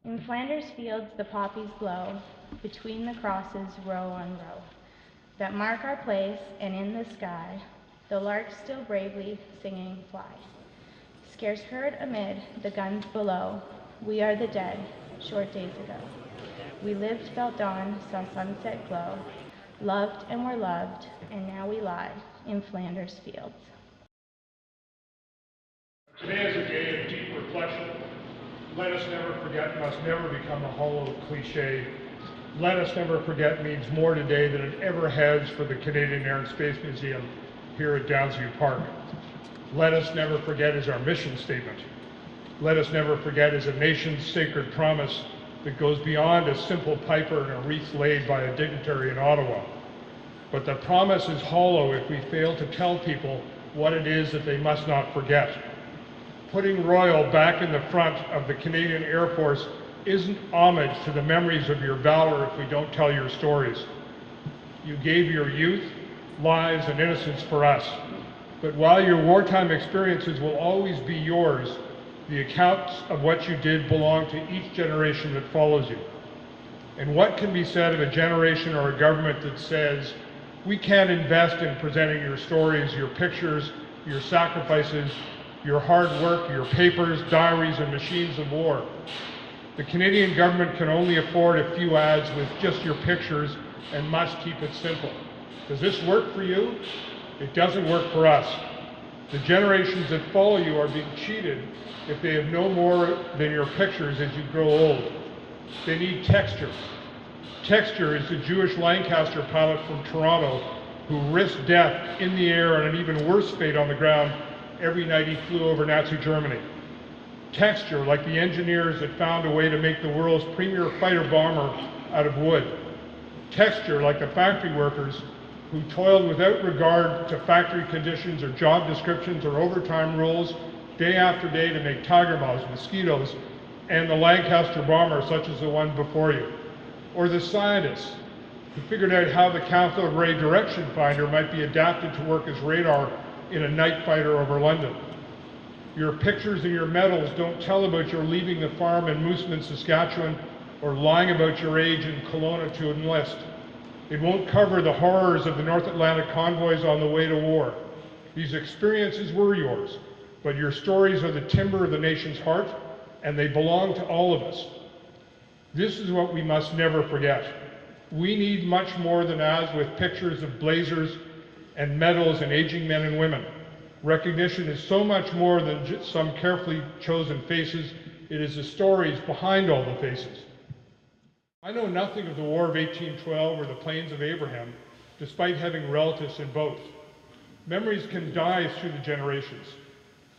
In Flanders fields the poppies glow, between the crosses row on row, that mark our place, and in the sky the larks still bravely singing fly. Scarce heard amid the guns below, we are the dead, short days ago. We lived, felt dawn, saw sunset glow, loved and were loved, and now we lie in Flanders fields. Today is a day of deep reflection. Let us never forget must never become a hollow cliche. Let us never forget means more today than it ever has for the Canadian Air and Space Museum here at Downsview Park. Let us never forget is our mission statement. Let us never forget is a nation's sacred promise that goes beyond a simple piper and a wreath laid by a dignitary in Ottawa. But the promise is hollow if we fail to tell people what it is that they must not forget. Putting Royal back in the front of the Canadian Air Force isn't homage to the memories of your valor if we don't tell your stories. You gave your youth, lives, and innocence for us. But while your wartime experiences will always be yours, the accounts of what you did belong to each generation that follows you. And what can be said of a generation or a government that says, we can't invest in presenting your stories, your pictures, your sacrifices, your hard work, your papers, diaries, and machines of war. The Canadian government can only afford a few ads with just your pictures and must keep it simple. Does this work for you? It doesn't work for us. The generations that follow you are being cheated if they have no more than your pictures as you grow old. They need texture. Texture is the Jewish Lancaster pilot from Toronto who risked death in the air and an even worse fate on the ground every night he flew over Nazi Germany. Texture, like the engineers that found a way to make the world's premier fighter bomber out of wood. Texture, like the factory workers who toiled without regard to factory conditions or job descriptions or overtime rules day after day to make tiger moths, mosquitoes, and the Lancaster bomber such as the one before you. Or the scientists who figured out how the cathode ray direction finder might be adapted to work as radar in a night fighter over London. Your pictures and your medals don't tell about your leaving the farm in Moosomin, Saskatchewan, or lying about your age in Kelowna to enlist. It won't cover the horrors of the North Atlantic convoys on the way to war. These experiences were yours, but your stories are the timber of the nation's heart, and they belong to all of us. This is what we must never forget. We need much more than ads with pictures of blazers and medals and aging men and women. Recognition is so much more than just some carefully chosen faces. It is the stories behind all the faces. I know nothing of the War of 1812 or the Plains of Abraham, despite having relatives in both. Memories can die through the generations.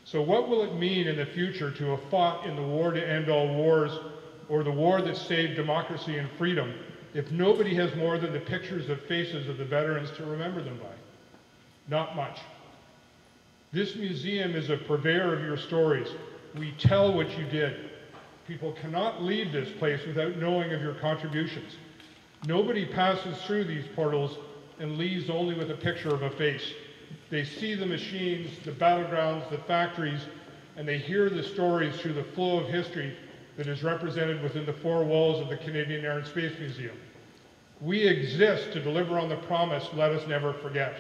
So what will it mean in the future to have fought in the war to end all wars or the war that saved democracy and freedom if nobody has more than the pictures of faces of the veterans to remember them by? Not much. This museum is a purveyor of your stories. We tell what you did. People cannot leave this place without knowing of your contributions. Nobody passes through these portals and leaves only with a picture of a face. They see the machines, the battlegrounds, the factories, and they hear the stories through the flow of history that is represented within the four walls of the Canadian Air and Space Museum. We exist to deliver on the promise, let us never forget.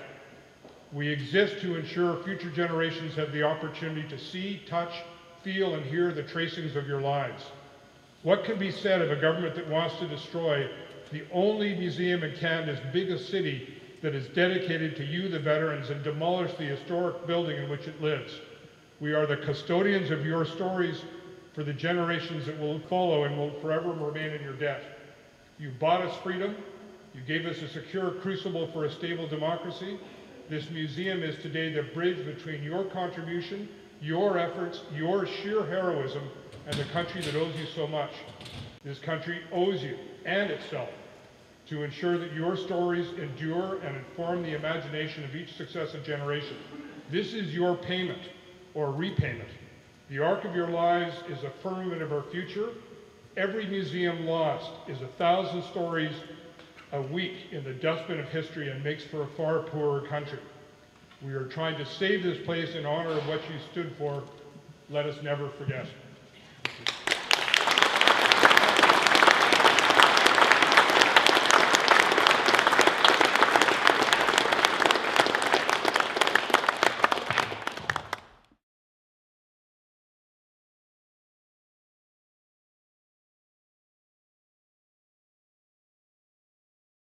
We exist to ensure future generations have the opportunity to see, touch, feel, and hear the tracings of your lives. What can be said of a government that wants to destroy the only museum in Canada's biggest city that is dedicated to you, the veterans, and demolish the historic building in which it lives? We are the custodians of your stories for the generations that will follow and will forever remain in your debt. You bought us freedom. You gave us a secure crucible for a stable democracy. This museum is today the bridge between your contribution, your efforts, your sheer heroism, and the country that owes you so much. This country owes you and itself to ensure that your stories endure and inform the imagination of each successive generation. This is your payment or repayment. The arc of your lives is a firmament of our future. Every museum lost is 1,000 stories a week in the dustbin of history and makes for a far poorer country. We are trying to save this place in honor of what you stood for. Let us never forget.